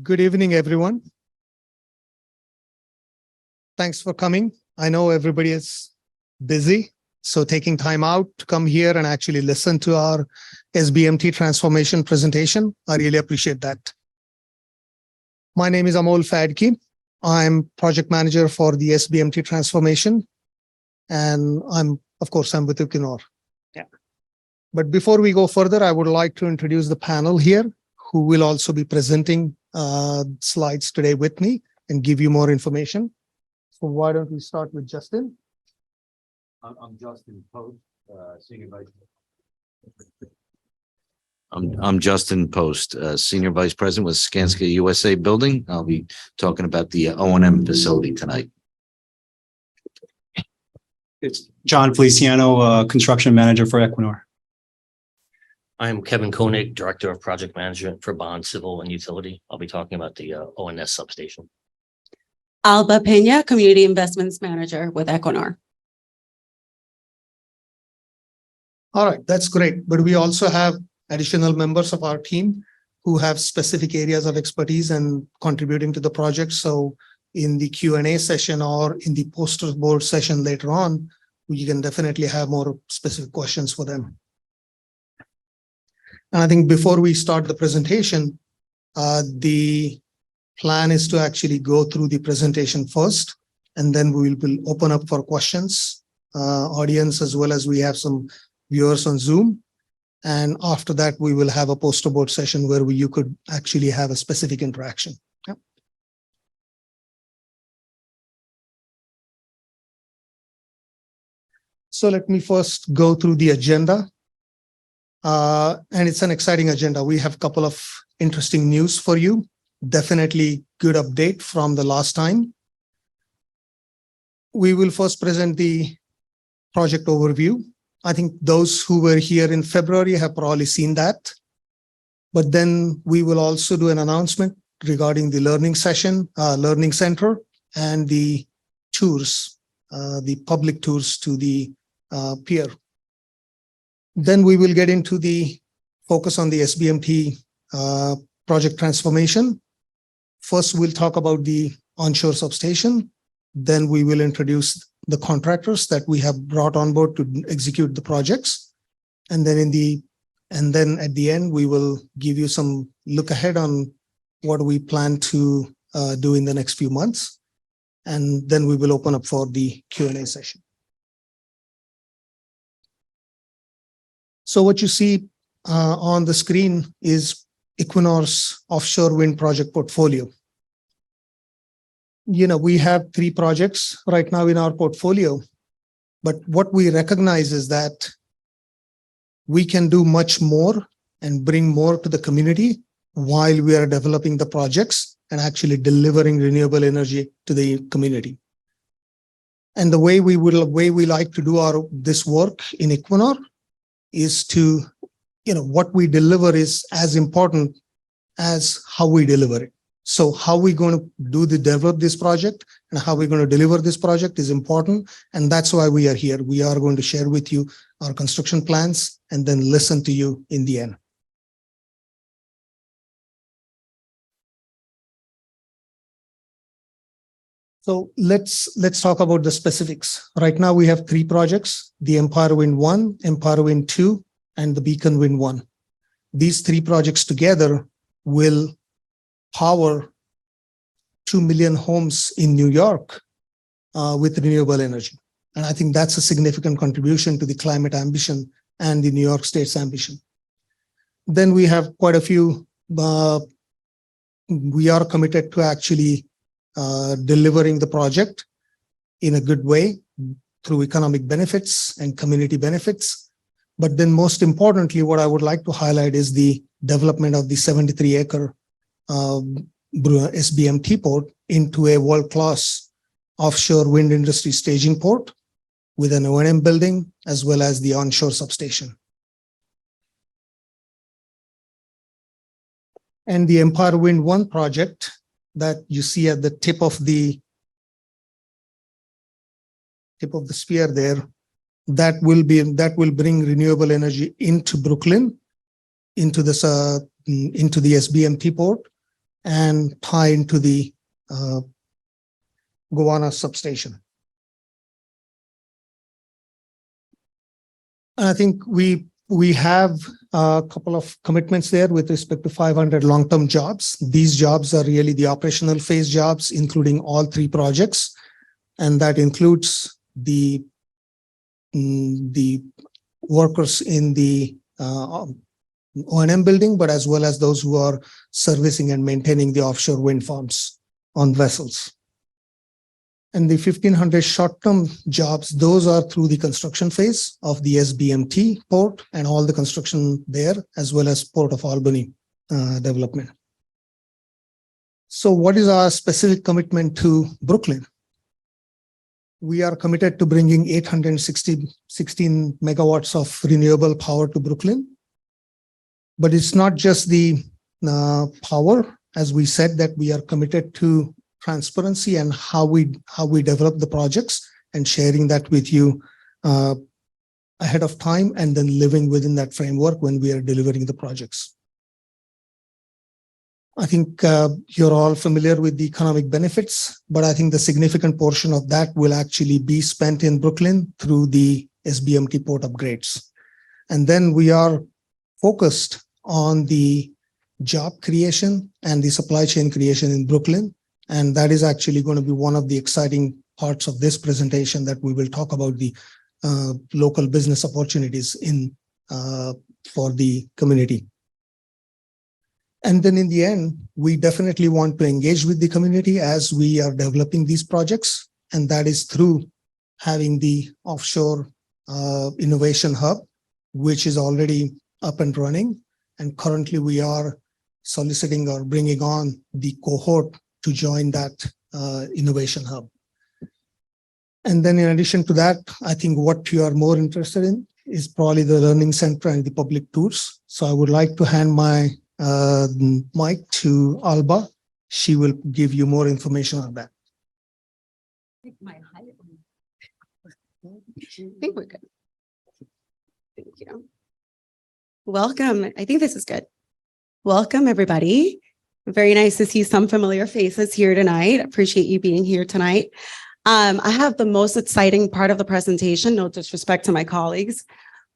Good evening, everyone. Thanks for coming. I know everybody is busy, so taking time out to come here and actually listen to our SBMT transformation presentation, I really appreciate that. My name is Amol Fadki. I'm project manager for the SBMT transformation, and I'm with Equinor. Yeah. But before we go further, I would like to introduce the panel here, who will also be presenting slides today with me and give you more information. So why don't we start with Justin? I'm Justin Post, Senior Vice. I'm Justin Post, Senior Vice President with Skanska USA Building. I'll be talking about the O&M facility tonight. It's John Feliciano, Construction Manager for Equinor. I'm Kevin Koenig, Director of Project Management for Bond, Civil, and Utility. I'll be talking about the ONS substation. Alba Pena, Community Investments Manager with Equinor. All right, that's great. But we also have additional members of our team who have specific areas of expertise and contributing to the project. So in the Q&A session or in the poster board session later on, you can definitely have more specific questions for them. And I think before we start the presentation, the plan is to actually go through the presentation first, and then we will open up for questions, audience, as well as we have some viewers on Zoom. And after that, we will have a poster board session where you could actually have a specific interaction. Yep. So let me first go through the agenda. And it's an exciting agenda. We have a couple of interesting news for you. Definitely good update from the last time. We will first present the project overview. I think those who were here in February have probably seen that. But then we will also do an announcement regarding the learning session, learning center, and the tours, the public tours to the pier. Then we will get into the focus on the SBMT project transformation. First, we'll talk about the onshore substation. Then we will introduce the contractors that we have brought on board to execute the projects. And then at the end, we will give you some look ahead on what we plan to do in the next few months. And then we will open up for the Q&A session. So what you see on the screen is Equinor's offshore wind project portfolio. You know, we have 3 projects right now in our portfolio, but what we recognize is that we can do much more and bring more to the community while we are developing the projects and actually delivering renewable energy to the community. And the way we like to do this work in Equinor is to, what we deliver is as important as how we deliver it. So how we're going to develop this project and how we're going to deliver this project is important. And that's why we are here. We are going to share with you our construction plans and then listen to you in the end. So let's talk about the specifics. Right now we have 3 projects: the Empire Wind 1, Empire Wind 2, and the Beacon Wind 1. These 3 projects together will power 2 million homes in New York with renewable energy. And I think that's a significant contribution to the climate ambition and the New York State's ambition. Then we have quite a few, we are committed to actually delivering the project in a good way through economic benefits and community benefits. But then most importantly, what I would like to highlight is the development of the 73-acre SBMT port into a world-class offshore wind industry staging port with an O&M building as well as the onshore substation. And the Empire Wind 1 project that you see at the tip of the spear there, that will bring renewable energy into Brooklyn, into the SBMT port, and tie into the Gowana substation. And I think we have a couple of commitments there with respect to 500 long-term jobs. These jobs are really the operational phase jobs, including all three projects. And that includes the workers in the O&M building, but as well as those who are servicing and maintaining the offshore wind farms on vessels. And the 1,500 short-term jobs, those are through the construction phase of the SBMT port and all the construction there, as well as Port of Albany development. So what is our specific commitment to Brooklyn? We are committed to bringing 16 megawatts of renewable power to Brooklyn. But it's not just the power, as we said, that we are committed to transparency and how we develop the projects and sharing that with you ahead of time and then living within that framework when we are delivering the projects. I think you're all familiar with the economic benefits, but I think the significant portion of that will actually be spent in Brooklyn through the SBMT port upgrades. And then we are focused on the job creation and the supply chain creation in Brooklyn. And that is actually going to be one of the exciting parts of this presentation, that we will talk about the local business opportunities for the community. And then in the end, we definitely want to engage with the community as we are developing these projects. And that is through having the offshore innovation hub, which is already up and running. And currently we are soliciting or bringing on the cohort to join that innovation hub. And then in addition to that, I think what you are more interested in is probably the learning center and the public tours. So I would like to hand my mic to Alba. She will give you more information on that. I think we're good. Thank you. Welcome. I think this is good. Welcome, everybody. Very nice to see some familiar faces here tonight. Appreciate you being here tonight. I have the most exciting part of the presentation, no disrespect to my colleagues,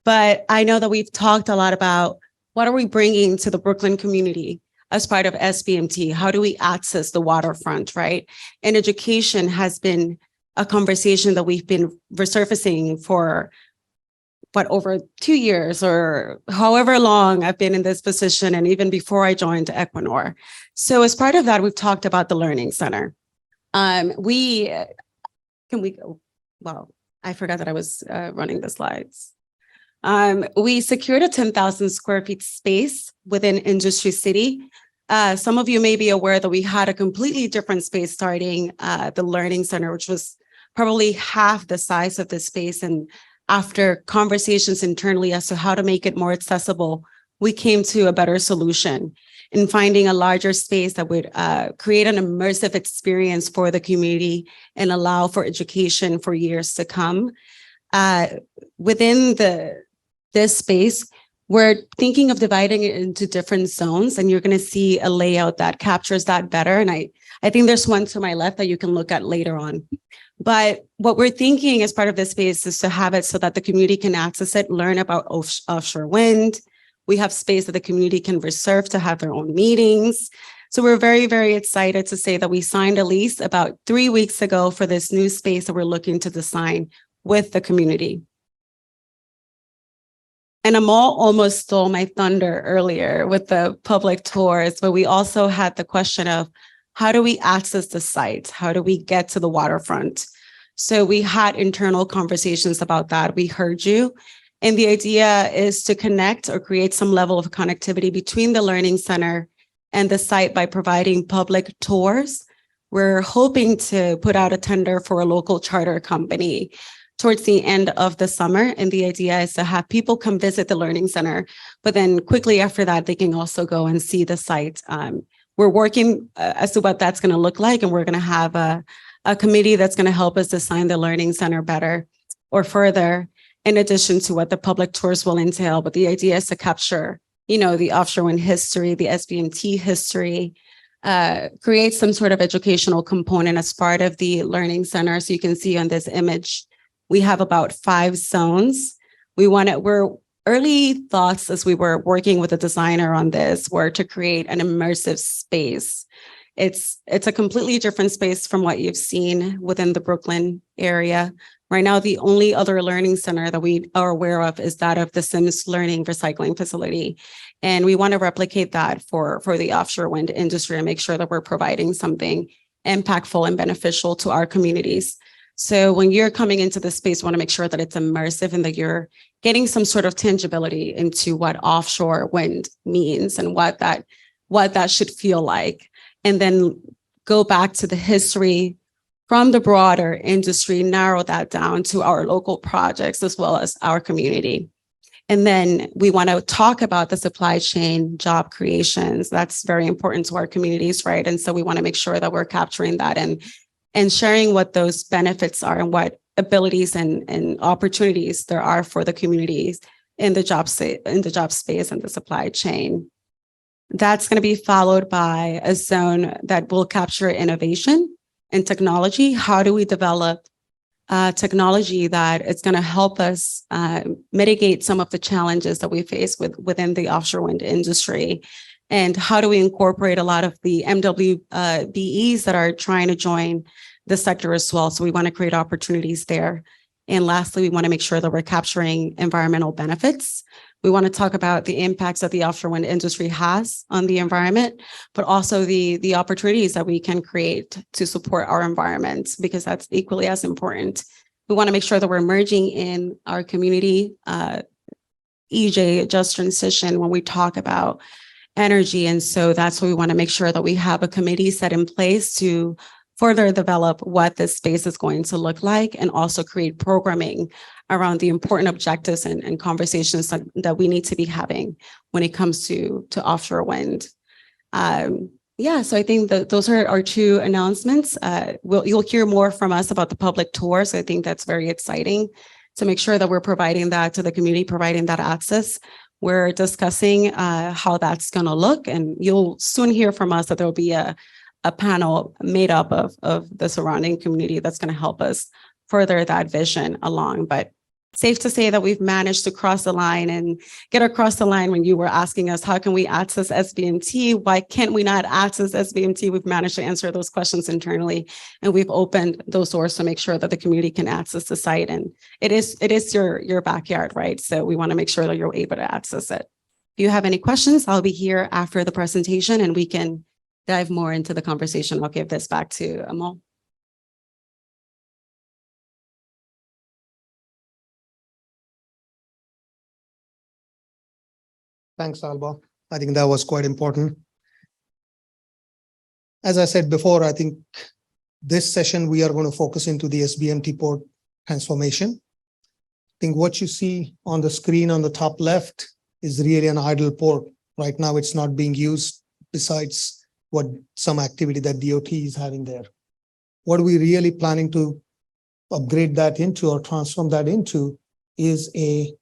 but I know that we've talked a lot about what are we bringing to the Brooklyn community as part of SBMT? How do we access the waterfront, right? And education has been a conversation that we've been resurfacing for over 2 years or however long I've been in this position, and even before I joined Equinor. So as part of that, we've talked about the Learning Center. I forgot that I was running the slides. We secured a 10,000 square feet space within Industry City. Some of you may be aware that we had a completely different space starting the Learning Center, which was probably half the size of the space. And after conversations internally as to how to make it more accessible, we came to a better solution in finding a larger space that would create an immersive experience for the community and allow for education for years to come. Within this space, we're thinking of dividing it into different zones, and you're going to see a layout that captures that better. And I think there's one to my left that you can look at later on. But what we're thinking as part of this space is to have it so that the community can access it, learn about offshore wind. We have space that the community can reserve to have their own meetings. So we're very, very excited to say that we signed a lease about 3 weeks ago for this new space that we're looking to design with the community. And Amal almost stole my thunder earlier with the public tours, but we also had the question of how do we access the site? How do we get to the waterfront? So we had internal conversations about that. We heard you. And the idea is to connect or create some level of connectivity between the Learning Center and the site by providing public tours. We're hoping to put out a tender for a local charter company towards the end of the summer. And the idea is to have people come visit the Learning Center, but then quickly after that, they can also go and see the site. We're working as to what that's going to look like, and we're going to have a committee that's going to help us design the Learning Center better or further, in addition to what the public tours will entail. But the idea is to capture, the offshore wind history, the SBMT history, create some sort of educational component as part of the learning center. So you can see on this image, we have about 5 zones. We're early thoughts as we were working with the designer on this were to create an immersive space. It's a completely different space from what you've seen within the Brooklyn area. Right now, the only other learning center that we are aware of is that of the Sims Learning Recycling Facility. And we want to replicate that for the offshore wind industry and make sure that we're providing something impactful and beneficial to our communities. So when you're coming into the space, we want to make sure that it's immersive and that you're getting some sort of tangibility into what offshore wind means and what that should feel like. And then go back to the history from the broader industry, narrow that down to our local projects as well as our community. And then we want to talk about the supply chain job creations. That's very important to our communities, right? And so we want to make sure that we're capturing that and sharing what those benefits are and what abilities and opportunities there are for the communities in the job space and the supply chain. That's going to be followed by a zone that will capture innovation and technology. How do we develop technology that is going to help us mitigate some of the challenges that we face within the offshore wind industry? And how do we incorporate a lot of the MWBEs that are trying to join the sector as well? So we want to create opportunities there. And lastly, we want to make sure that we're capturing environmental benefits. We want to talk about the impacts that the offshore wind industry has on the environment, but also the opportunities that we can create to support our environment, because that's equally as important. We want to make sure that we're merging in our community, EJ, just transition, when we talk about energy. And so that's why we want to make sure that we have a committee set in place to further develop what this space is going to look like and also create programming around the important objectives and conversations that we need to be having when it comes to offshore wind. So I think that those are our 2 announcements. You'll hear more from us about the public tours. I think that's very exciting to make sure that we're providing that to the community, providing that access. We're discussing how that's going to look, and you'll soon hear from us that there'll be a panel made up of the surrounding community that's going to help us further that vision along. But safe to say that we've managed to cross the line and get across the line when you were asking us, how can we access SBMT? Why can't we not access SBMT? We've managed to answer those questions internally, and we've opened those doors to make sure that the community can access the site. And it is your backyard, right? So we want to make sure that you're able to access it. If you have any questions, I'll be here after the presentation and we can dive more into the conversation. I'll give this back to Amol. Thanks, Alba. I think that was quite important. As I said before, I think this session, we are going to focus into the SBMT port transformation. I think what you see on the screen on the top left is really an idle port. Right now, it's not being used besides what some activity that DOT is having there. What we're really planning to upgrade that into or transform that into is a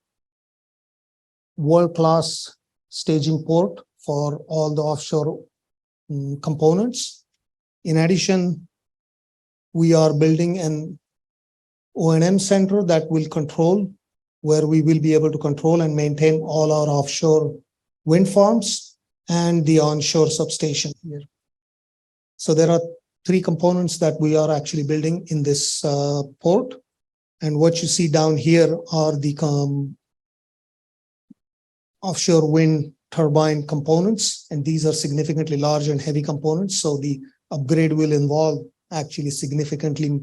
world-class staging port for all the offshore components. In addition, we are building an O&M center that will control, where we will be able to control and maintain all our offshore wind farms and the onshore substation here. So there are 3 components that we are actually building in this port. And what you see down here are the offshore wind turbine components, and these are significantly large and heavy components. So the upgrade will involve actually significantly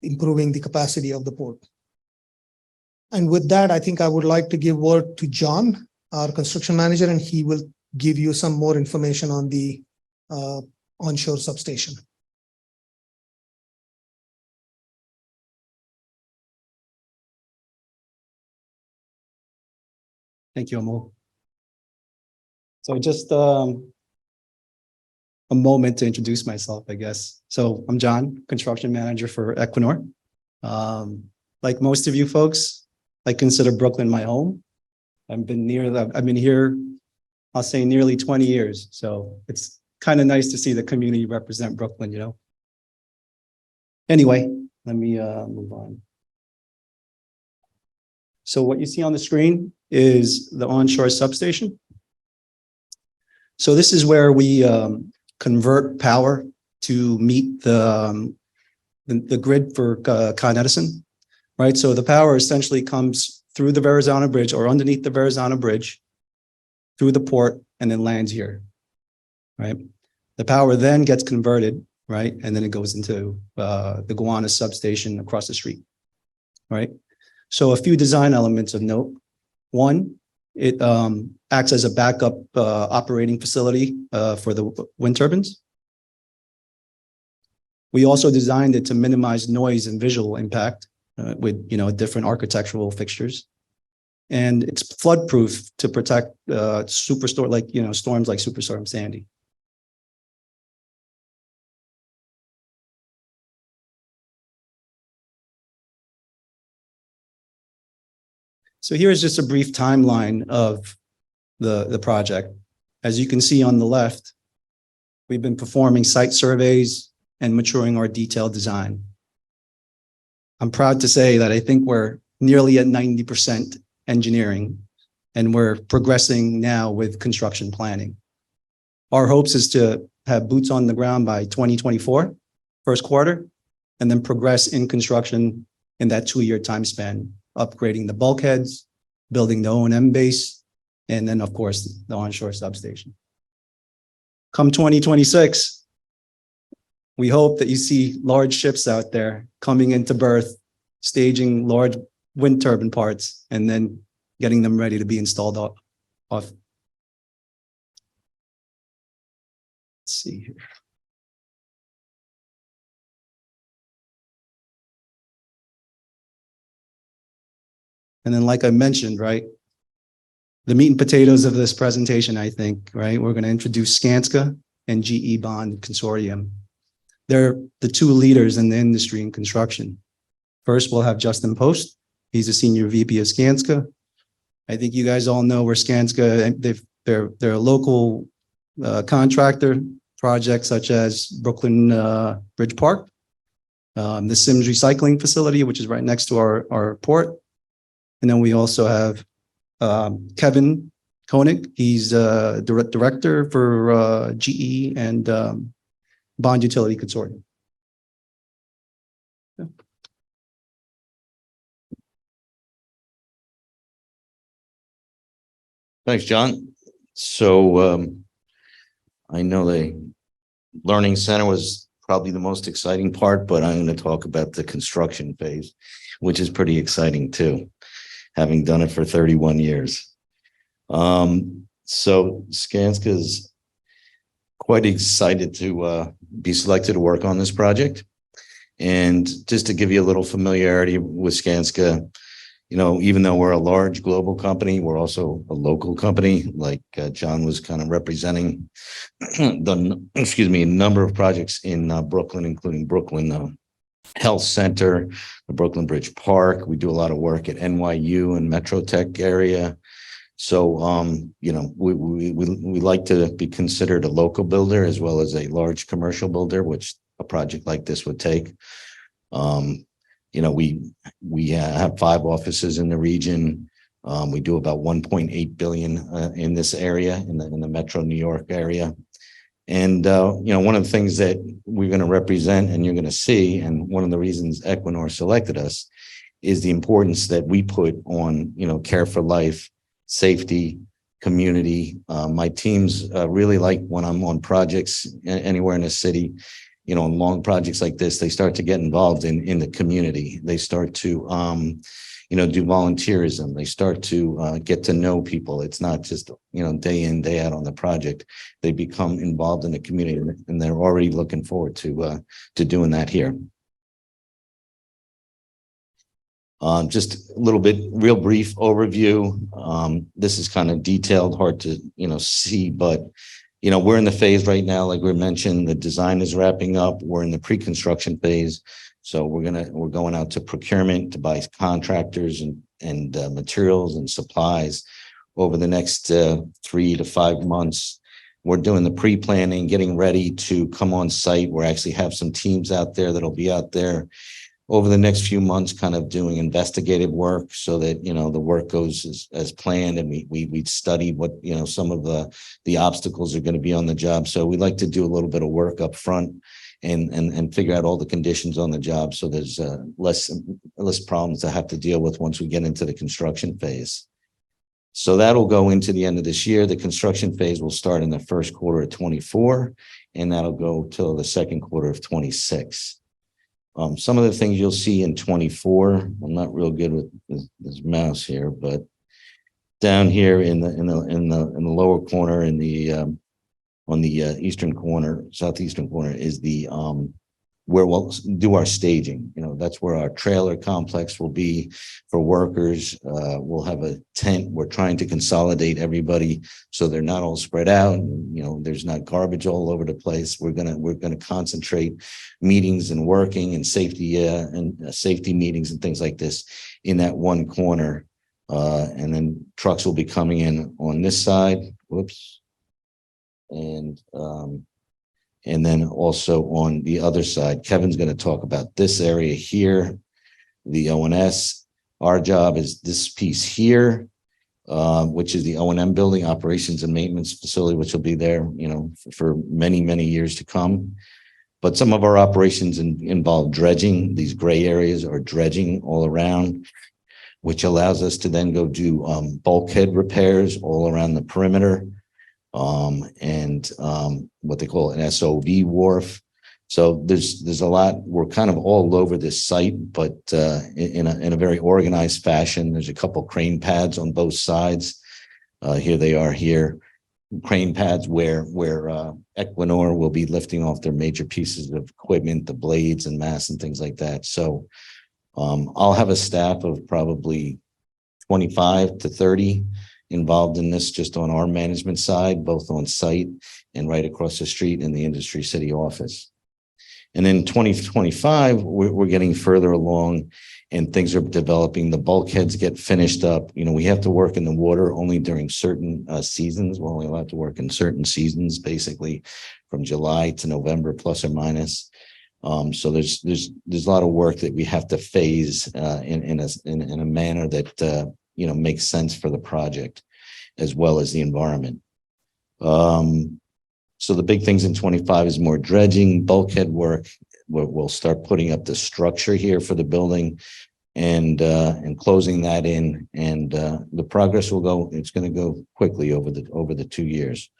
improving the capacity of the port. And with that, I think I would like to give word to John, our construction manager, and he will give you some more information on the onshore substation. Thank you, Amol. So just a moment to introduce myself, I guess. So I'm John, construction manager for Equinor. Like most of you folks, I consider Brooklyn my home. I've been here, I'll say nearly 20 years. So it's kind of nice to see the community represent Brooklyn, you know? Anyway, let me move on. So what you see on the screen is the onshore substation. So this is where we convert power to meet the grid for Con Edison, right? So the power essentially comes through the Verrazano Bridge or underneath the Verrazano Bridge, through the port, and then lands here, right? The power then gets converted, right? And then it goes into the Gowanus substation across the street, right? So a few design elements of note. One, it acts as a backup operating facility for the wind turbines. We also designed it to minimize noise and visual impact with, you know, different architectural fixtures. And it's flood-proof to protect storms like Superstorm Sandy. So here's just a brief timeline of the project. As you can see on the left, we've been performing site surveys and maturing our detailed design. I'm proud to say that I think we're nearly at 90% engineering, and we're progressing now with construction planning. Our hopes is to have boots on the ground by 2024, first quarter, and then progress in construction in that 2-year time span, upgrading the bulkheads, building the O&M base, and then, of course, the onshore substation. Come 2026, we hope that you see large ships out there coming into berth, staging large wind turbine parts, and then getting them ready to be installed off. Let's see here. And then, like I mentioned, right, the meat and potatoes of this presentation, I think, right, we're going to introduce Skanska and GE Bond Consortium. They're the two leaders in the industry in construction. First, we'll have Justin Post. He's a senior VP of Skanska. I think you guys all know where Skanska, they're a local contractor, projects such as Brooklyn Bridge Park, the Sims Recycling Facility, which is right next to our port. And then we also have Kevin Koenig. He's director for GE and Bond Utility Consortium. Yeah. Thanks, John. So I know the Learning Center was probably the most exciting part, but I'm going to talk about the construction phase, which is pretty exciting too, having done it for 31 years. So Skanska is quite excited to be selected to work on this project. And just to give you a little familiarity with Skanska, you know, even though we're a large global company, we're also a local company. Like John was kind of representing a number of projects in Brooklyn, including Brooklyn Health Center, the Brooklyn Bridge Park. We do a lot of work at NYU and Metro Tech area. So, you know, we like to be considered a local builder as well as a large commercial builder, which a project like this would take. You know, we have 5 offices in the region. We do about 1.8 billion in this area, in the Metro New York area. And, you know, one of the things that we're going to represent and you're going to see, and one of the reasons Equinor selected us, is the importance that we put on, you know, care for life, safety, community. My teams really like when I'm on projects anywhere in the city, you know, on long projects like this, they start to get involved in the community. They start to, you know, do volunteerism. They start to get to know people. It's not just, you know, day in, day out on the project. They become involved in the community, and they're already looking forward to doing that here. Just a little bit, real brief overview. This is kind of detailed, hard to, you know, see, but, you know, we're in the phase right now, like we mentioned, the design is wrapping up. We're in the pre-construction phase. So we're going out to procurement to buy contractors and materials and supplies over the next 3 to 5 months. We're doing the pre-planning, getting ready to come on site. We actually have some teams out there that'll be out there over the next few months, kind of doing investigative work so that, the work goes as planned, and we study what, some of the obstacles are going to be on the job. So we like to do a little bit of work up front and figure out all the conditions on the job. So there's less problems to have to deal with once we get into the construction phase. So that'll go into the end of this year. The construction phase will start in the first quarter of 24, and that'll go till the second quarter of 26. Some of the things you'll see in 24, I'm not real good with this mouse here, but down here in the lower corner, on the eastern corner, southeastern corner, is the where we'll do our staging. That's where our trailer complex will be for workers. We'll have a tent. We're trying to consolidate everybody so they're not all spread out. And, there's not garbage all over the place. We're gonna concentrate meetings and working and safety meetings and things like this in that one corner. And then trucks will be coming in on this side. Whoops. And then also on the other side, Kevin's going to talk about this area here, the O&S. Our job is this piece here, which is the O&M building, operations and maintenance facility, which will be there, for many, many years to come. But some of our operations involve dredging. These gray areas are dredging all around, which allows us to then go do bulkhead repairs all around the perimeter. And what they call an SOV wharf. So there's a lot. We're kind of all over this site, but in a very organized fashion. There's a couple crane pads on both sides. Here they are here. Crane pads where Equinor will be lifting off their major pieces of equipment, the blades and masts and things like that. So I'll have a staff of probably 25 to 30 involved in this, just on our management side, both on site and right across the street in the industry city office. And then 2025, we're getting further along and things are developing. The bulkheads get finished up. We have to work in the water only during certain seasons. We're only allowed to work in certain seasons, basically from July to November, plus or minus. So there's a lot of work that we have to phase in a manner that makes sense for the project as well as the environment. So the big things in 25 is more dredging, bulkhead work. We'll start putting up the structure here for the building and closing that in. And the progress it's going to go quickly over the 2 years.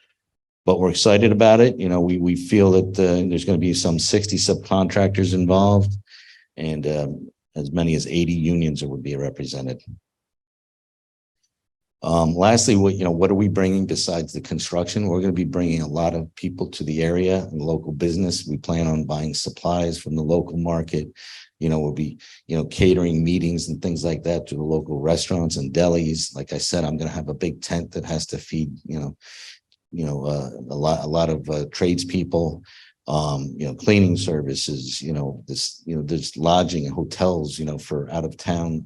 But we're excited about it. We feel that there's going to be some 60 subcontractors involved and as many as 80 unions that would be represented. Lastly, what are we bringing besides the construction? We're going to be bringing a lot of people to the area and local business. We plan on buying supplies from the local market. We'll be, catering meetings and things like that to the local restaurants and delis. Like I said, I'm going to have a big tent that has to feed, a lot of tradespeople, cleaning services, there's lodging and hotels, for out of town,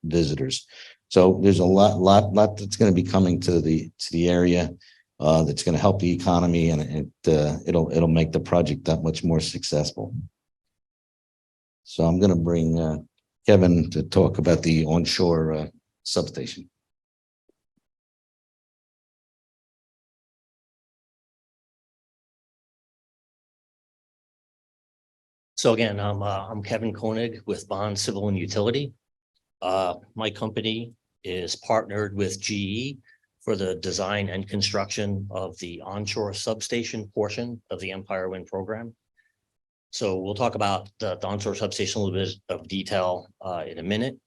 visitors. So there's a lot that's going to be coming to the area that's going to help the economy, and it'll make the project that much more successful. So I'm going to bring Kevin to talk about the onshore substation. So again, I'm Kevin Koenig with Bond Civil and Utility. My company is partnered with GE for the design and construction of the onshore substation portion of the Empire Wind program. So we'll talk about the onshore substation a little bit of detail in a minute,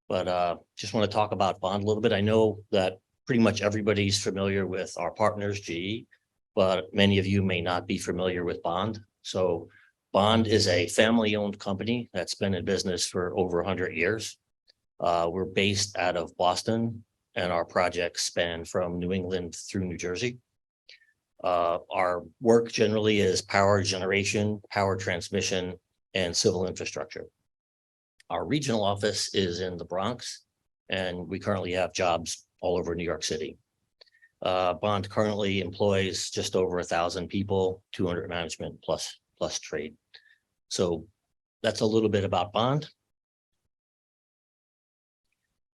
but just want to talk about Bond a little bit. I know that pretty much everybody's familiar with our partners, GE, but many of you may not be familiar with Bond. So Bond is a family-owned company that's been in business for over 100 years. We're based out of Boston, and our projects span from New England through New Jersey. Our work generally is power generation, power transmission, and civil infrastructure. Our regional office is in the Bronx, and we currently have jobs all over New York City. Bond currently employs just over 1,000 people, 200 management plus trade. So that's a little bit about Bond.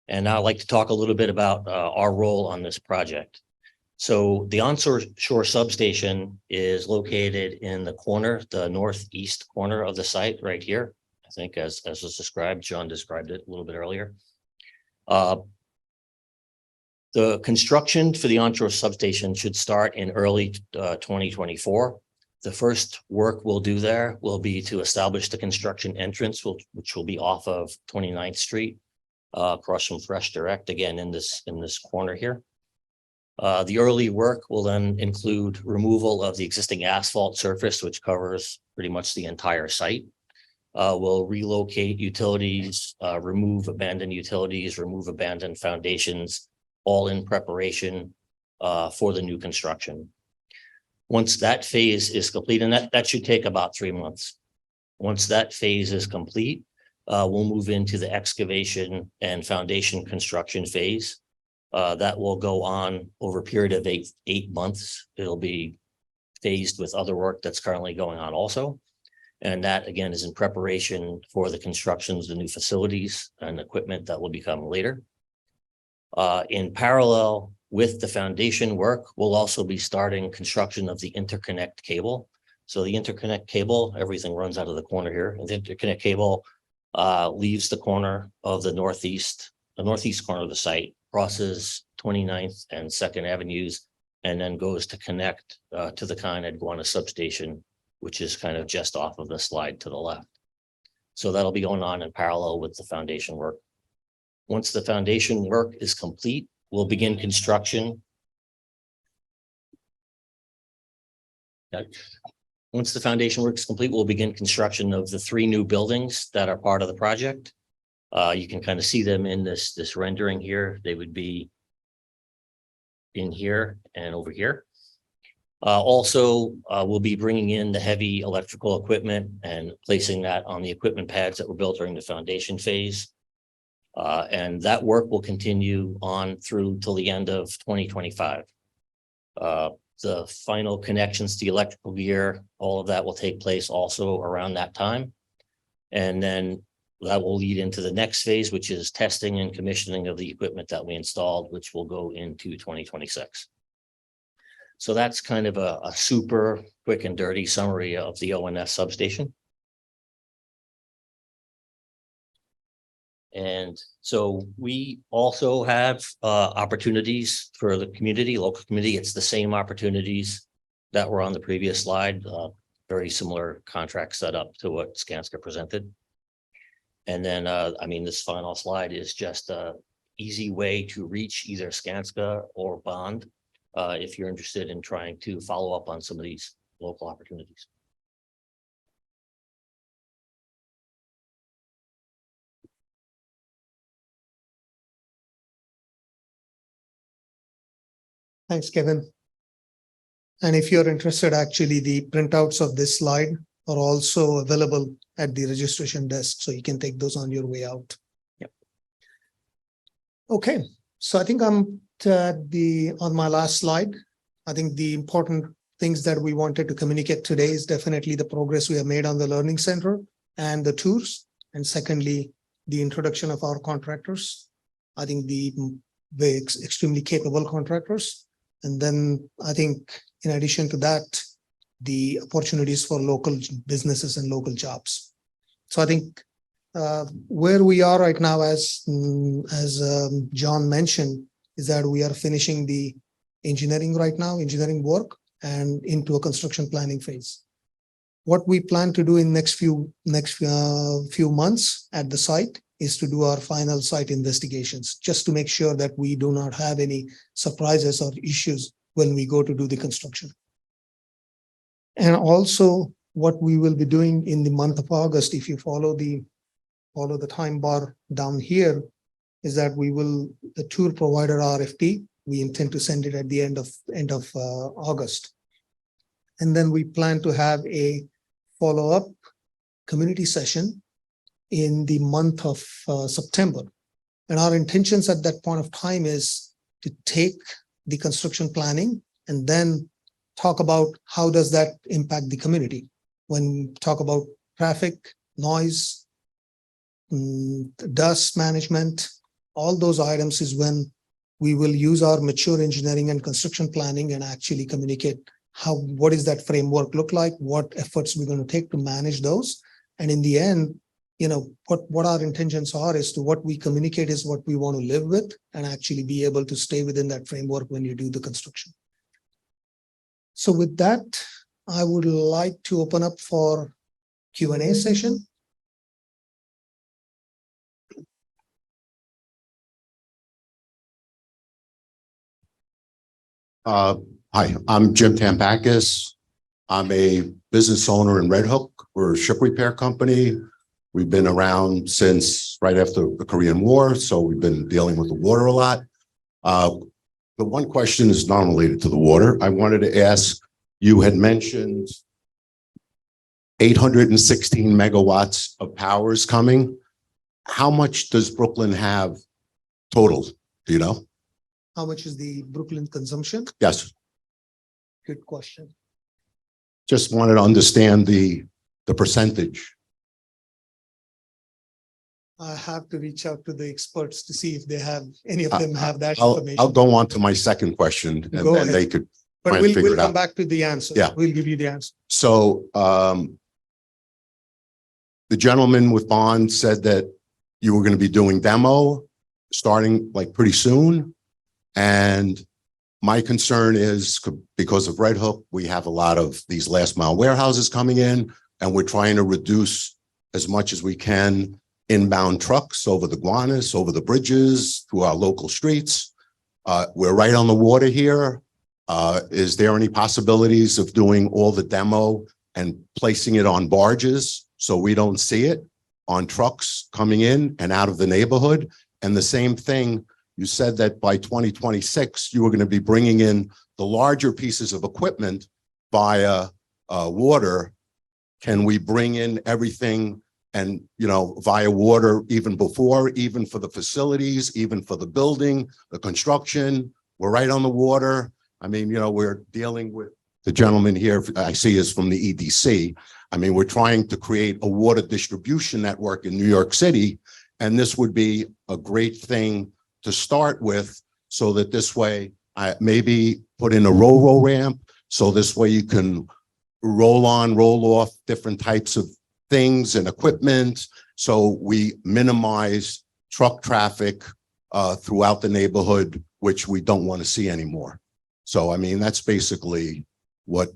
And now I'd like to talk a little bit about our role on this project. So the onshore substation is located in the corner, the northeast corner of the site right here. I think as was described, John described it a little bit earlier. The construction for the onshore substation should start in early 2024. The first work we'll do there will be to establish the construction entrance, which will be off of 29th Street, across from Fresh Direct, again in this corner here. The early work will then include removal of the existing asphalt surface, which covers pretty much the entire site. We'll relocate utilities, remove abandoned utilities, remove abandoned foundations, all in preparation for the new construction. Once that phase is complete, and that should take about 3 months. Once that phase is complete, we'll move into the excavation and foundation construction phase. That will go on over a period of eight months. It'll be phased with other work that's currently going on also. And that again is in preparation for the constructions, the new facilities and equipment that will become later. In parallel with the foundation work, we'll also be starting construction of the interconnect cable. So the interconnect cable, everything runs out of the corner here. And the interconnect cable leaves the corner of the northeast corner of the site, crosses 29th and 2nd Avenues, and then goes to connect to the Con Ed Guana substation, which is kind of just off of the slide to the left. So that'll be going on in parallel with the foundation work. Once the foundation work is complete, we'll begin construction. Once the foundation work is complete, we'll begin construction of the 3 new buildings that are part of the project. You can kind of see them in this rendering here. They would be in here and over here. Also, we'll be bringing in the heavy electrical equipment and placing that on the equipment pads that were built during the foundation phase. And that work will continue on through till the end of 2025. The final connections to the electrical gear, all of that will take place also around that time. And then that will lead into the next phase, which is testing and commissioning of the equipment that we installed, which will go into 2026. So that's kind of a super quick and dirty summary of the ONS substation. And so we also have opportunities for the community, local community. It's the same opportunities that were on the previous slide, very similar contract setup to what Skanska presented. And then, I mean, this final slide is just an easy way to reach either Skanska or Bond if you're interested in trying to follow up on some of these local opportunities. Thanks, Kevin. And if you're interested, actually, the printouts of this slide are also available at the registration desk, so you can take those on your way out. Yep. Okay, so I think I'm on my last slide. I think the important things that we wanted to communicate today is definitely the progress we have made on the Learning Center and the tours. And secondly, the introduction of our contractors. I think they're extremely capable contractors. And then I think in addition to that, the opportunities for local businesses and local jobs. So I think where we are right now, as John mentioned, is that we are finishing the engineering right now, engineering work, and into a construction planning phase. What we plan to do in next few months at the site is to do our final site investigations, just to make sure that we do not have any surprises or issues when we go to do the construction. And also what we will be doing in the month of August, if you follow the time bar down here, is that the tour provider RFP, we intend to send it at the end of August. And then we plan to have a follow-up community session in the month of September. And our intentions at that point of time is to take the construction planning, and then talk about how does that impact the community. When we talk about traffic, noise, dust management, all those items is when we will use our mature engineering and construction planning and actually communicate what is that framework look like, what efforts we're going to take to manage those. And in the end, what our intentions are is to what we communicate is what we want to live with and actually be able to stay within that framework when you do the construction. So with that, I would like to open up for Q&A session. Hi, I'm Jim Tampakis. I'm a business owner in Red Hook. We're a ship repair company. We've been around since right after the Korean War, so we've been dealing with the water a lot. The one question is not related to the water. I wanted to ask, you had mentioned 816 megawatts of power is coming. How much does Brooklyn have total? Do you know? How much is the Brooklyn consumption? Yes. Good question. Just wanted to understand the percentage. I have to reach out to the experts to see if they have, any of them have that I'll information. go on to my second question and Go then ahead. they could But try and figure we'll it come out. back to the answer. Yeah. We'll give you the answer. So the gentleman with Bond said that you were going to be doing demo starting like pretty soon. And my concern is because of Red Hook, we have a lot of these last mile warehouses coming in, and we're trying to reduce as much as we can inbound trucks over the Guanas, over the bridges, through our local streets. We're right on the water here. Is there any possibilities of doing all the demo and placing it on barges so we don't see it on trucks coming in and out of the neighborhood? And the same thing, you said that by 2026, you were going to be bringing in the larger pieces of equipment via water. Can we bring in everything and, via water even before, even for the facilities, even for the building, the construction? We're right on the water. I mean, we're dealing with the gentleman here, I see is from the EDC. I mean, we're trying to create a water distribution network in New York City, and this would be a great thing to start with, so that this way, maybe put in a roll ramp, so this way you can roll on, roll off different types of things and equipment, so we minimize truck traffic throughout the neighborhood, which we don't want to see anymore. So, I mean, that's basically what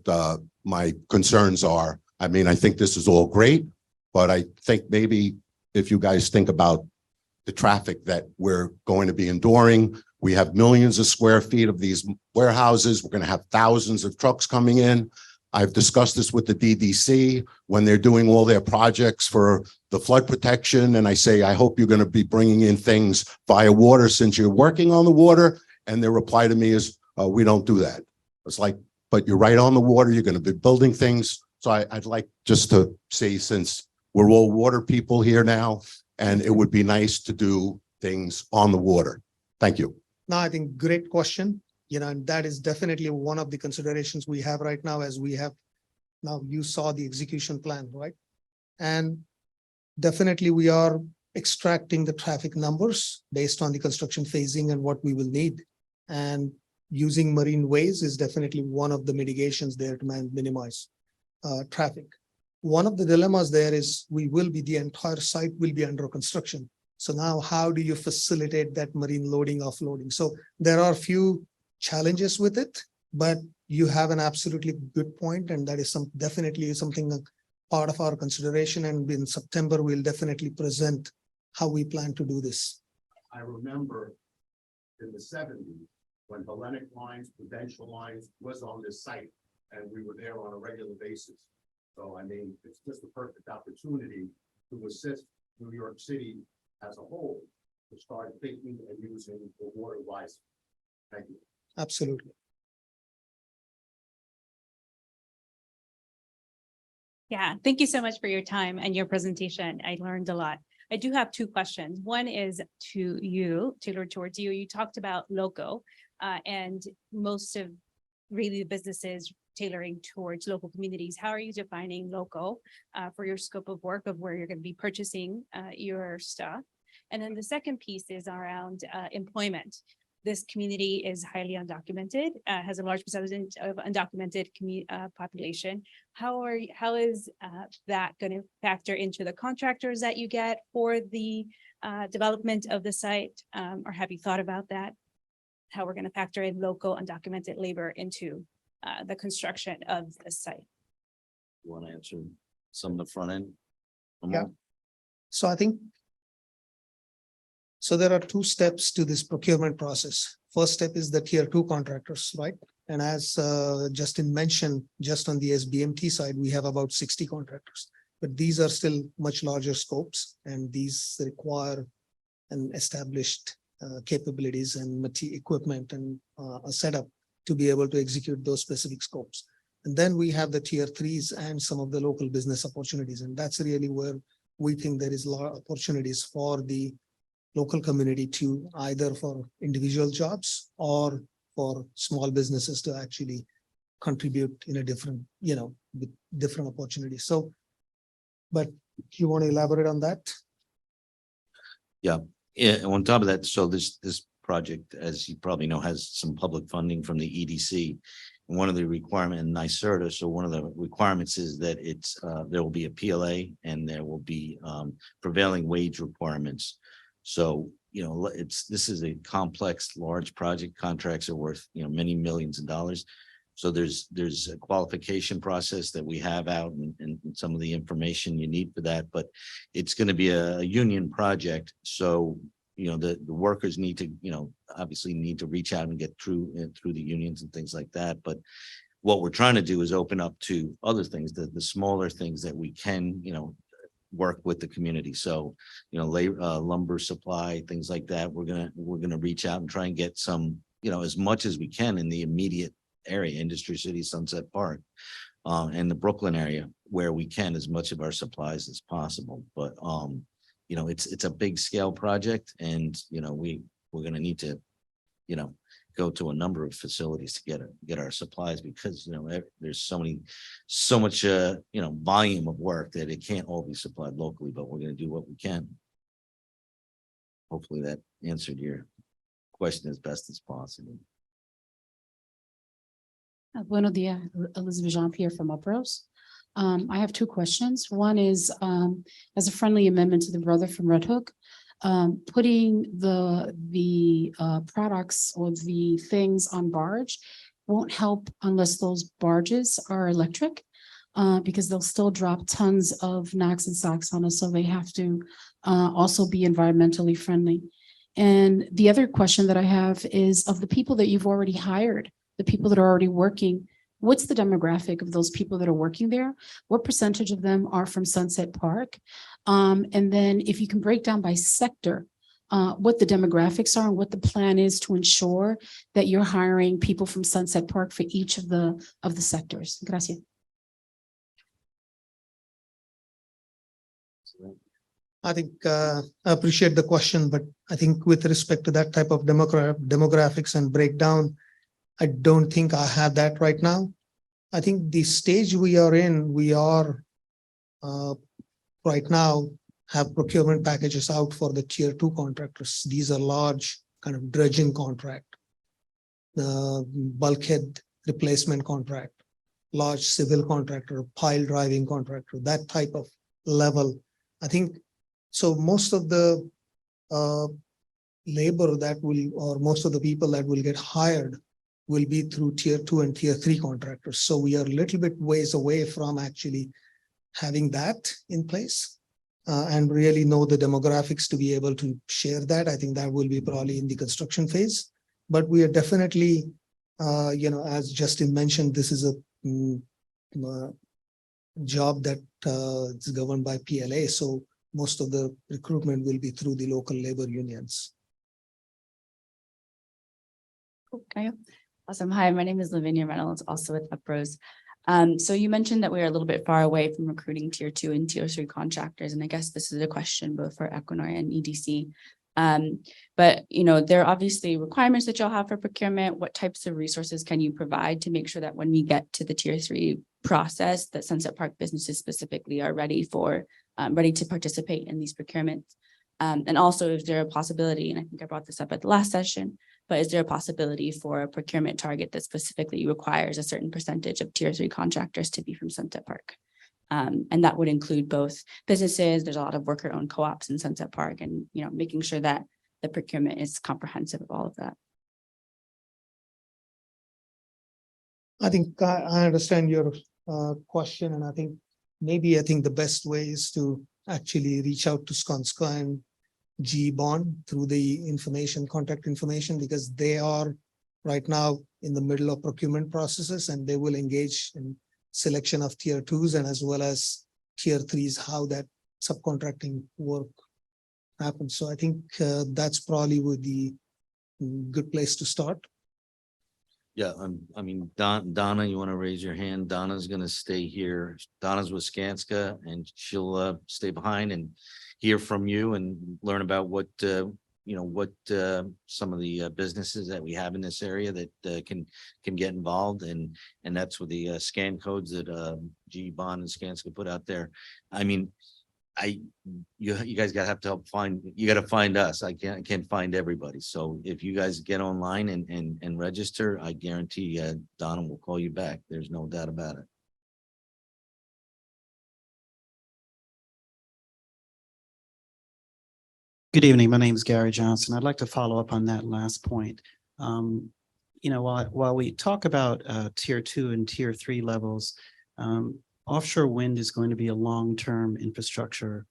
my concerns are. I mean, I think this is all great, but I think maybe if you guys think about the traffic that we're going to be enduring, we have millions of square feet of these warehouses. We're going to have thousands of trucks coming in. I've discussed this with the DDC when they're doing all their projects for the flood protection. And I say, I hope you're going to be bringing in things via water since you're working on the water. And their reply to me is, we don't do that. It's like, but you're right on the water. You're going to be building things. So I'd like just to say, since we're all water people here now, and it would be nice to do things on the water. Thank you. No, I think great question. And that is definitely one of the considerations we have right now, as we have now, you saw the execution plan, right? And definitely we are extracting the traffic numbers based on the construction phasing and what we will need. And using marine ways is definitely one of the mitigations there to minimize traffic. One of the dilemmas there is the entire site will be under construction. So now how do you facilitate that marine loading, offloading? So there are a few challenges with it, but you have an absolutely good point, and that is definitely something part of our consideration. And in September, we'll definitely present how we plan to do this. I remember in the 70s when Hellenic Lines, Prudential Lines was on this site, and we were there on a regular basis. So, I mean, it's just a perfect opportunity to assist New York City as a whole to start thinking and using the water wisely. Thank you. Absolutely. Yeah, thank you so much for your time and your presentation. I learned a lot. I do have two questions. One is to you, tailored towards you. You talked about LOCO. and most of really the businesses tailoring towards local communities. How are you defining local for your scope of work of where you're going to be purchasing your stuff? And then the second piece is around employment. This community is highly undocumented, has a large percentage of undocumented population. How is that going to factor into the contractors that you get for the development of the site? Or have you thought about that? How we're going to factor in local undocumented labor into the construction of the site? You want to answer some of the front end? Yeah. So I think, so there are two steps to this procurement process. First step is the tier 2 contractors, right? And as Justin mentioned, just on the SBMT side, we have about 60 contractors, but these are still much larger scopes, and these require an established capabilities and equipment and a setup to be able to execute those specific scopes. And then we have the tier 3s and some of the local business opportunities. And that's really where we think there is a lot of opportunities for the local community to either for individual jobs or for small businesses to actually contribute in a different, with different opportunities. So, but you want to elaborate on that? Yeah, and on top of that, so this project, as you probably know, has some public funding from the EDC. And one of the requirements in NYSERDA, so one of the requirements is that it's there will be a PLA and there will be prevailing wage requirements. So, this is a complex, large project. Contracts are worth, many millions of dollars. So there's a qualification process that we have out and some of the information you need for that, but it's going to be a union project. So, the workers need to, obviously need to reach out and get through the unions and things like that. But what we're trying to do is open up to other things, the smaller things that we can, work with the community. So, lumber supply, things like that. We're gonna reach out and try and get some, as much as we can in the immediate area, Industry City, Sunset Park, and the Brooklyn area, where we can, as much of our supplies as possible. But it's a big scale project, and we're gonna need to, go to a number of facilities to get our supplies, because there's so much volume of work that it can't all be supplied locally, but we're going to do what we can. Hopefully that answered your question as best as possible. Buenos dias, Elizabeth Jean-Pierre from Uprose. I have two questions. One is, as a friendly amendment to the brother from Red Hook, putting the products or the things on barge won't help unless those barges are electric, because they'll still drop tons of NOx and SOx on us. So they have to also be environmentally friendly. And the other question that I have is, of the people that you've already hired, the people that are already working, what's the demographic of those people that are working there? What percentage of them are from Sunset Park? And then if you can break down by sector, what the demographics are and what the plan is to ensure that you're hiring people from Sunset Park for each of the sectors. Gracias. I think I appreciate the question, but I think with respect to that type of demographics and breakdown, I don't think I have that right now. I think the stage we are in, we are right now have procurement packages out for the tier 2 contractors. These are large kind of dredging contract, bulkhead replacement contract, large civil contractor, pile driving contractor, that type of level. I think so. Most of the labor that will, or most of the people that will get hired will be through tier 2 and tier 3 contractors. So we are a little bit ways away from actually having that in place and really know the demographics to be able to share that. I think that will be probably in the construction phase, but we are definitely, as Justin mentioned, this is a job that is governed by PLA. So most of the recruitment will be through the local labor unions. Okay. Awesome. Hi, my name is Lavinia Reynolds, also with Uprose. So you mentioned that we are a little bit far away from recruiting tier 2 and tier 3 contractors. And I guess this is a question both for Equinor and EDC. But, there are obviously requirements that y'all have for procurement. What types of resources can you provide to make sure that when we get to the tier 3 process, that Sunset Park businesses specifically are ready to participate in these procurements? And also, is there a possibility, and I think I brought this up at the last session, but is there a possibility for a procurement target that specifically requires a certain percentage of tier 3 contractors to be from Sunset Park? And that would include both businesses. There's a lot of worker-owned co-ops in Sunset Park, and making sure that the procurement is comprehensive of all of that. I think I understand your question, and I think the best way is to actually reach out to Skanska and GE Bond through the contact information, because they are right now in the middle of procurement processes, and they will engage in selection of tier 2s and as well as tier 3s, how that subcontracting work happens. So I think that's probably would be a good place to start. Yeah, Donna, you want to raise your hand? Donna's going to stay here. Donna's with Skanska, and she'll stay behind and hear from you and learn about what some of the businesses that we have in this area that can get involved, and that's with the scan codes that GE Bond and Skanska put out there. You guys got to find us. I can't find everybody. So if you guys get online and register, I guarantee Donna will call you back. There's no doubt about it. Good evening. My name is Gary Johnson. I'd like to follow up on that last point. While we talk about tier 2 and tier 3 levels, offshore wind is going to be a long-term infrastructure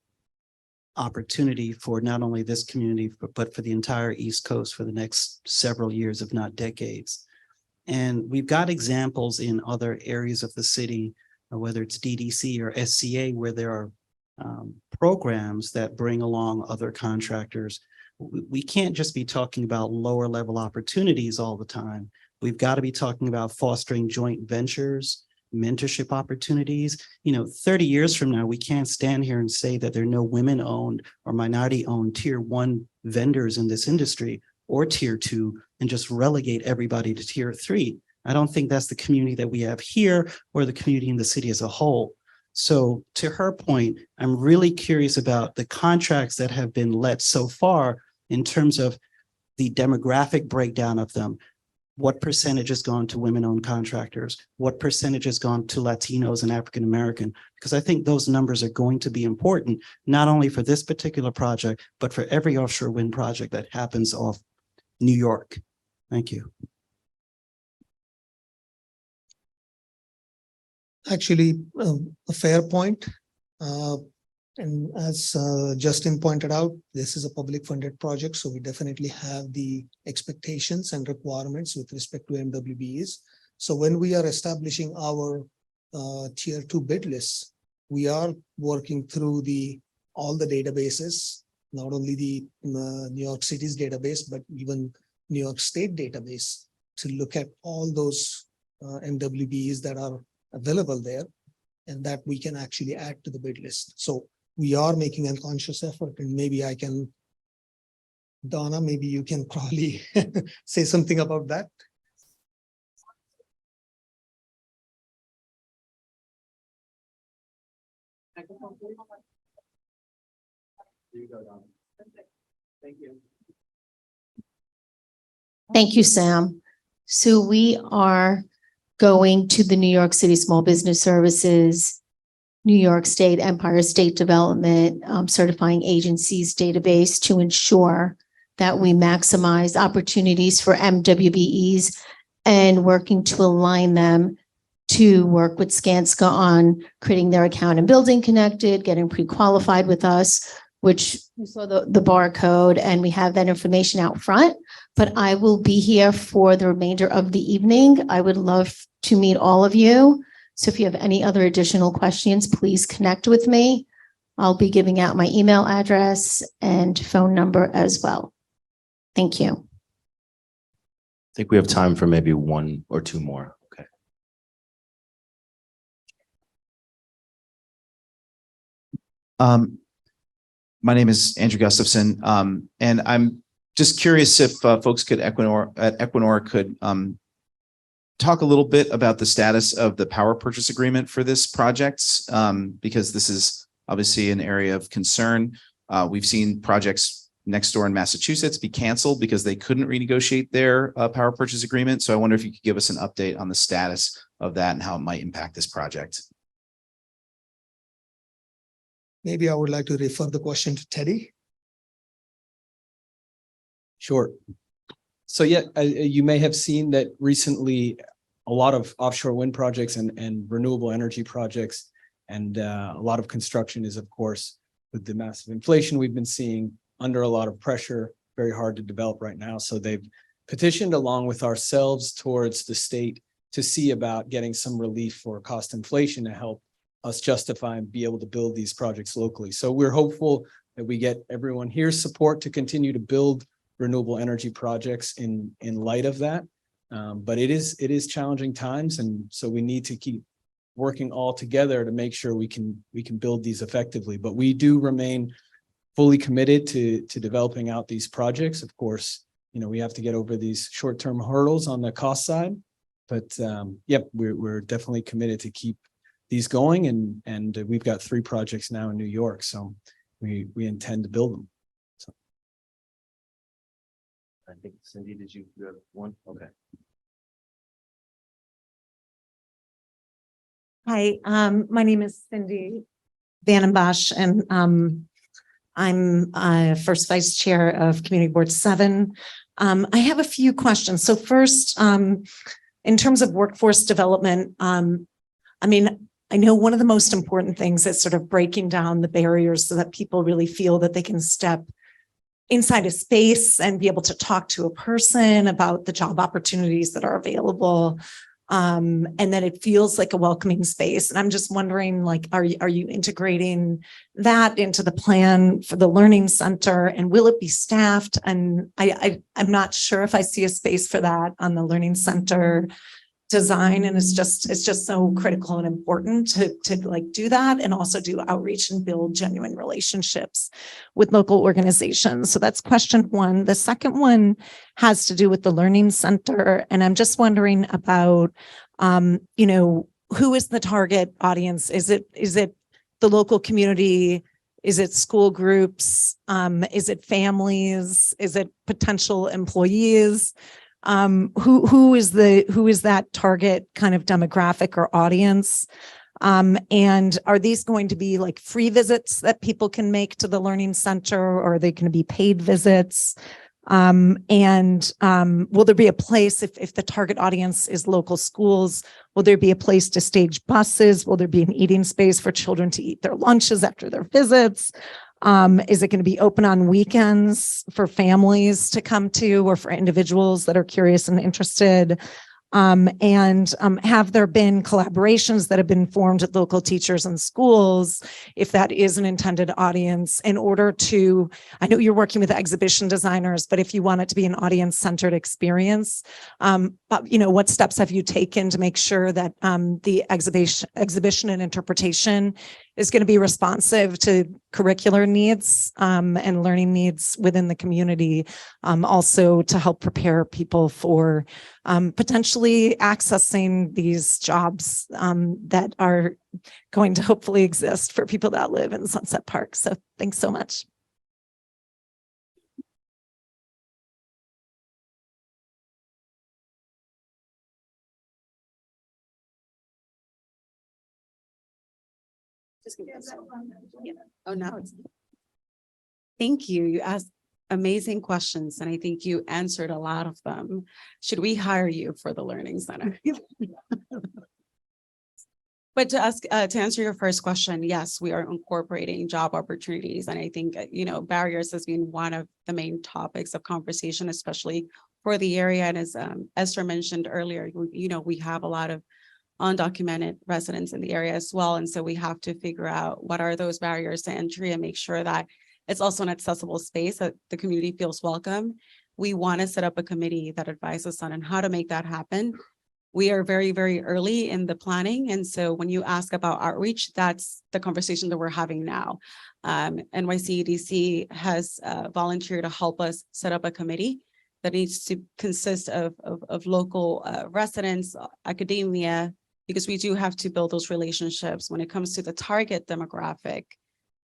opportunity for not only this community, but for the entire East Coast for the next several years, if not decades. And we've got examples in other areas of the city, whether it's DDC or SCA, where there are programs that bring along other contractors. We can't just be talking about lower level opportunities all the time. We've got to be talking about fostering joint ventures, mentorship opportunities. 30 years from now, we can't stand here and say that there are no women-owned or minority-owned tier 1 vendors in this industry, or tier 2, and just relegate everybody to tier 3. I don't think that's the community that we have here or the community in the city as a whole. So to her point, I'm really curious about the contracts that have been let so far in terms of the demographic breakdown of them. What percentage has gone to women-owned contractors? What percentage has gone to Latinos and African-American? Because I think those numbers are going to be important, not only for this particular project, but for every offshore wind project that happens off New York. Thank you. Actually, a fair point. And as Justin pointed out, this is a public funded project, so we definitely have the expectations and requirements with respect to MWBs. So when we are establishing our tier 2 bid lists, we are working through all the databases, not only the New York City's database, but even New York State database, to look at all those MWBs that are available there and that we can actually add to the bid list. So we are making a conscious effort, and maybe Donna, maybe you can probably say something about that. Thank you, Sam. So we are going to the New York City Small Business Services, New York State, Empire State Development, certifying agencies database to ensure that we maximize opportunities for MWBEs and working to align them to work with Skanska on creating their account and building connected, getting pre-qualified with us, which you saw the barcode, and we have that information out front. But I will be here for the remainder of the evening. I would love to meet all of you. So if you have any other additional questions, please connect with me. I'll be giving out my email address and phone number as well. Thank you. I think we have time for maybe one or two more. Okay. My name is Andrew Gustafson, and I'm just curious if folks at Equinor could talk a little bit about the status of the power purchase agreement for this project, because this is obviously an area of concern. We've seen projects next door in Massachusetts be canceled because they couldn't renegotiate their power purchase agreement. So I wonder if you could give us an update on the status of that and how it might impact this project. Maybe I would like to refer the question to Teddy. Sure. So yeah, you may have seen that recently a lot of offshore wind projects and renewable energy projects and a lot of construction is, of course, with the massive inflation we've been seeing, under a lot of pressure, very hard to develop right now. So they've petitioned along with ourselves towards the state to see about getting some relief for cost inflation to help us justify and be able to build these projects locally. So we're hopeful that we get everyone here's support to continue to build renewable energy projects in light of that. But it is challenging times. And so we need to keep working all together to make sure we can build these effectively. But we do remain fully committed to developing out these projects. Of course, we have to get over these short-term hurdles on the cost side. But yep, we're definitely committed to keep these going. And we've got 3 projects now in New York. So we intend to build them. So. I think Cindy, did you have one? Okay. Hi, my name is Cindy Vandenbosch, and I'm first vice chair of Community Board 7. I have a few questions. So first, in terms of workforce development, I mean, I know one of the most important things is sort of breaking down the barriers so that people really feel that they can step inside a space and be able to talk to a person about the job opportunities that are available. And that it feels like a welcoming space. And I'm just wondering, like, are you integrating that into the plan for the Learning Center, and will it be staffed? And I'm not sure if I see a space for that on the Learning Center design. And it's just so critical and important to like do that and also do outreach and build genuine relationships with local organizations. So that's question one. The second one has to do with the Learning Center. And I'm just wondering about, who is the target audience? Is it the local community? Is it school groups? Is it families? Is it potential employees? Who is that target kind of demographic or audience? And are these going to be like free visits that people can make to the Learning Center, or are they going to be paid visits? And will there be a place if the target audience is local schools? Will there be a place to stage buses? Will there be an eating space for children to eat their lunches after their visits? Is it going to be open on weekends for families to come to, or for individuals that are curious and interested? And have there been collaborations that have been formed with local teachers and schools, if that is an intended audience, in order to, I know you're working with exhibition designers, but if you want it to be an audience-centered experience, what steps have you taken to make sure that the exhibition and interpretation is going to be responsive to curricular needs and learning needs within the community, also to help prepare people for potentially accessing these jobs that are going to hopefully exist for people that live in Sunset Park. So thanks so much. Oh, no. Thank you. You asked amazing questions, and I think you answered a lot of them. Should we hire you for the Learning Center? But to answer your first question, yes, we are incorporating job opportunities. And I think, barriers has been one of the main topics of conversation, especially for the area. And as Esther mentioned earlier, we have a lot of undocumented residents in the area as well. And so we have to figure out what are those barriers to entry and make sure that it's also an accessible space that the community feels welcome. We want to set up a committee that advises on how to make that happen. we are very, very early in the planning. And so when you ask about outreach, that's the conversation that we're having now. NYCEDC has volunteered to help us set up a committee that needs to consist of local residents, academia, because we do have to build those relationships when it comes to the target demographic.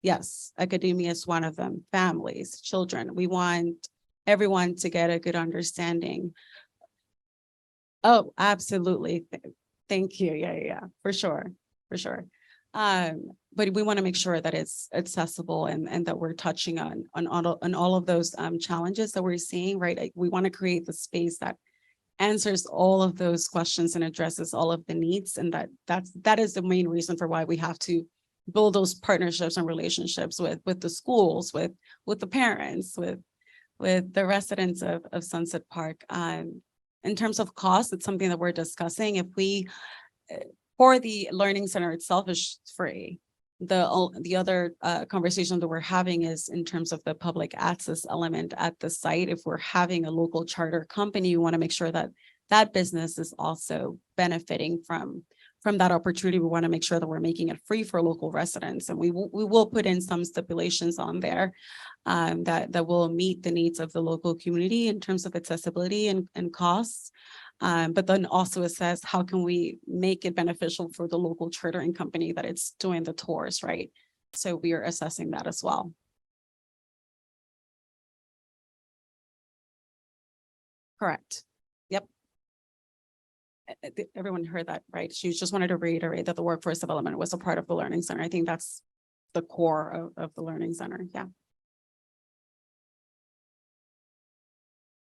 Yes, academia is one of them, families, children. We want everyone to get a good understanding. Oh, absolutely. Thank you. Yeah, for sure. But we want to make sure that it's accessible and that we're touching on all of those challenges that we're seeing, right? Like, we want to create the space that answers all of those questions and addresses all of the needs. And that is the main reason for why we have to build those partnerships and relationships with the schools, with the parents, with the residents of Sunset Park. In terms of cost, it's something that we're discussing. If we, for the Learning Center itself is free. The other conversation that we're having is in terms of the public access element at the site. If we're having a local charter company, we want to make sure that that business is also benefiting from that opportunity. We want to make sure that we're making it free for local residents, and we will put in some stipulations on there that will meet the needs of the local community in terms of accessibility and costs. But then also assess how can we make it beneficial for the local chartering company that it's doing the tours, right? So we are assessing that as well. Correct. Yep. Everyone heard that, right? She just wanted to reiterate that the workforce development was a part of the Learning Center. I think that's the core of the Learning Center. Yeah.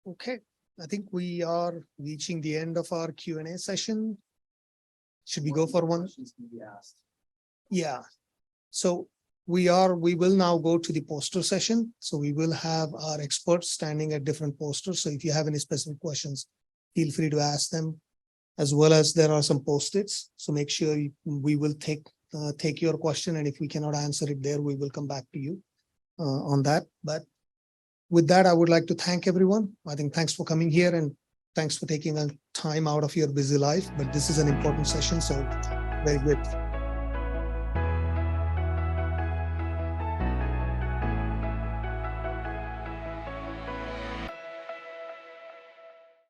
Okay, I think we are reaching the end of our Q&A session. Should we go for one? Yeah. So we will now go to the poster session. So we will have our experts standing at different posters. So if you have any specific questions, feel free to ask them, as well as there are some Post-its. So make sure we will take your question. And if we cannot answer it there, we will come back to you on that. But with that, I would like to thank everyone. I think thanks for coming here and thanks for taking a time out of your busy life. But this is an important session, so very good.